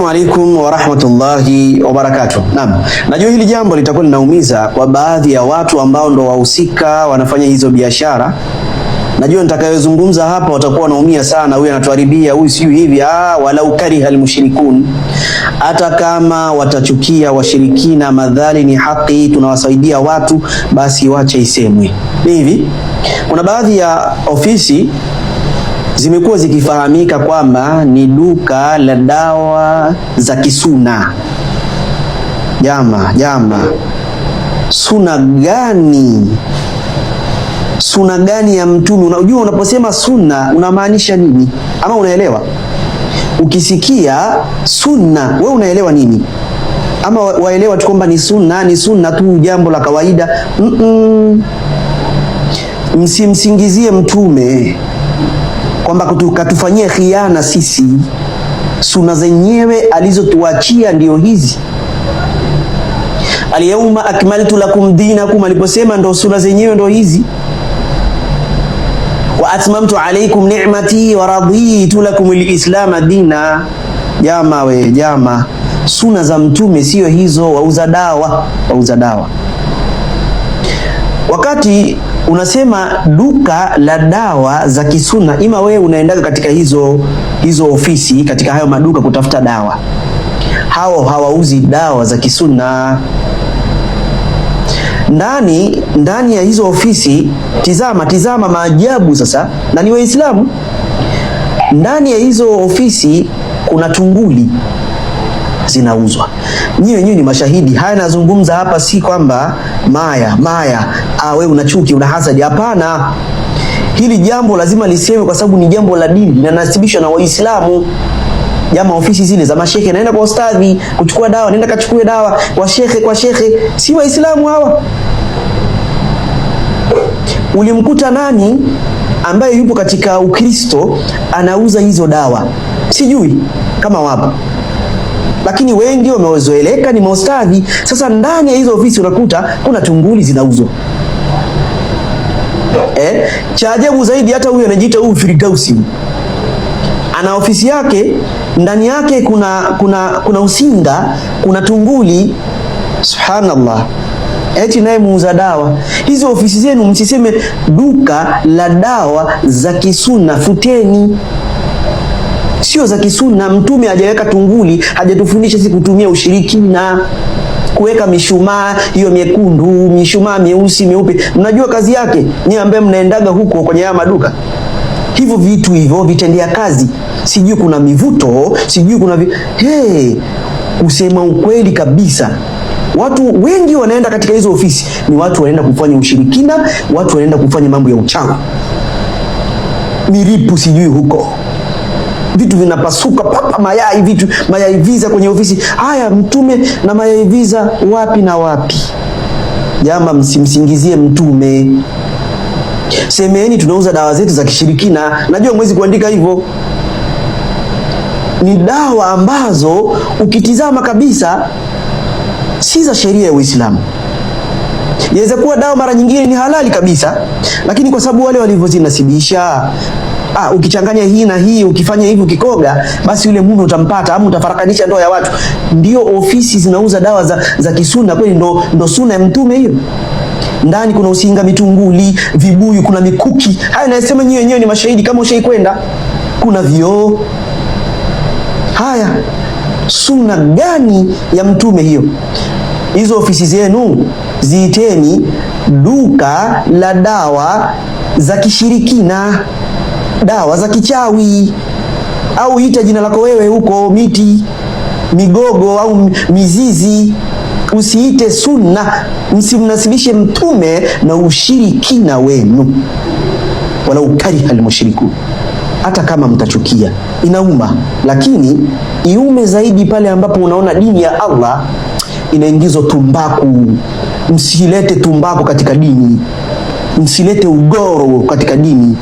Alaikum wa rahmatullahi wa barakatuh. Naam. Najua hili jambo litakuwa linaumiza kwa baadhi ya watu ambao ndo wahusika wanafanya hizo biashara. Najua nitakayozungumza hapa watakuwa wanaumia sana, huyu anatuharibia, huyu siyo hivi, walau kariha almushrikun. Hata kama watachukia washirikina, madhali ni haki, tunawasaidia watu, basi wacha isemwe. Hivi kuna baadhi ya ofisi zimekuwa zikifahamika kwamba ni duka la dawa za kisuna. Jama, suna gani? Suna gani ya Mtume? Unajua unaposema sunna unamaanisha nini? Ama unaelewa? Ukisikia sunna wewe unaelewa nini? Ama waelewa tu kwamba ni sunna tu, jambo la kawaida? Msimsingizie Mtume kwamba katufanyie khiana sisi. Suna zenyewe alizotuachia ndio hizi. Al-yawma akmaltu lakum dinakum, aliposema ndo suna zenyewe ndo hizi. Wa atmamtu alaykum ni'mati wa raditu lakum al-islam dina. Jama, suna za Mtume sio hizo. Wauza dawa. Wakati unasema duka la dawa za kisuna, ima wewe unaendaga katika hizo ofisi, katika hayo maduka kutafuta dawa. Hao hawauzi dawa za kisuna. Ndani ya hizo ofisi, tizama maajabu sasa, na ni Waislamu. Ndani ya hizo ofisi kuna tunguli zinauzwa. Nyinyi ni mashahidi. Haya nazungumza hapa si kwamba maya wewe una chuki, una hasadi. Hapana. Hili jambo lazima lisewe kwa sababu ni jambo la dini, linanasibishwa na Waislamu. Jamaa, ofisi zile za mashehe, naenda kwa ustadhi kuchukua dawa, nenda kachukue dawa kwa shekhe, si Waislamu hawa. Ulimkuta nani ambaye yupo katika Ukristo anauza hizo dawa? Sijui kama wapo, lakini wengi wamezoeleka ni maustadhi. Sasa ndani ya hizo ofisi unakuta kuna tunguli zinauzwa. Cha ajabu zaidi, hata huyu anajiita huyu Firdausi, ana ofisi yake, ndani yake kuna usinga, kuna tunguli. Subhanallah. Eti naye muuza dawa. Hizo ofisi zenu msiseme duka la dawa za kisuna, futeni. Sio za kisuna. Mtume hajaweka tunguli, hajatufundisha sisi kutumia ushirikina, kuweka mishumaa hiyo miekundu, mishumaa mieusi, mieupe. Mnajua kazi yake? Ni ambaye mnaendaga huko kwenye haya maduka. Hivyo vitu hivyo vitendea kazi. Sijui kuna mivuto, sijui kuna usema ukweli kabisa. Watu wengi wanaenda katika hizo ofisi ni watu wanaenda kufanya ushirikina, watu wanaenda kufanya mambo ya uchawi. Miripu sijui huko. Vitu vinapasuka papa, mayai visa kwenye ofisi. Haya, Mtume na mayai visa wapi na wapi? Jama, msimsingizie Mtume. Semeni tunauza dawa zetu za kishirikina. Najua mwezi kuandika hivyo. Ni dawa ambazo ukitizama kabisa si za sheria ya Uislamu. Yaweza kuwa dawa mara nyingine ni halali kabisa, lakini kwa sababu wale walivyozinasibisha, ukichanganya hii na hii, ukifanya hivi, ukikoga, basi yule mume utampata, ama utafarakanisha ndoa ya watu. Ndio ofisi zinauza dawa za kisuna. Kweli ndo suna ya Mtume hiyo? Ndani kuna usinga, mitunguli, vibuyu, kuna mikuki. Haya nasema nyinyi wenyewe ni mashahidi kama ushaikwenda. Kuna vioo. Haya, suna gani ya Mtume hiyo? Hizo ofisi zenu ziiteni duka la dawa za kishirikina, dawa za kichawi, au ita jina lako wewe huko, miti, migogo au mizizi. Usiite sunna. Msimnasibishe Mtume na ushirikina wenu. Walau kariha almushriku. Hata kama mtachukia, inauma, lakini iume zaidi pale ambapo unaona dini ya Allah inaingizwa tumbaku. Msilete tumbaku katika dini. Msilete ugoro katika dini.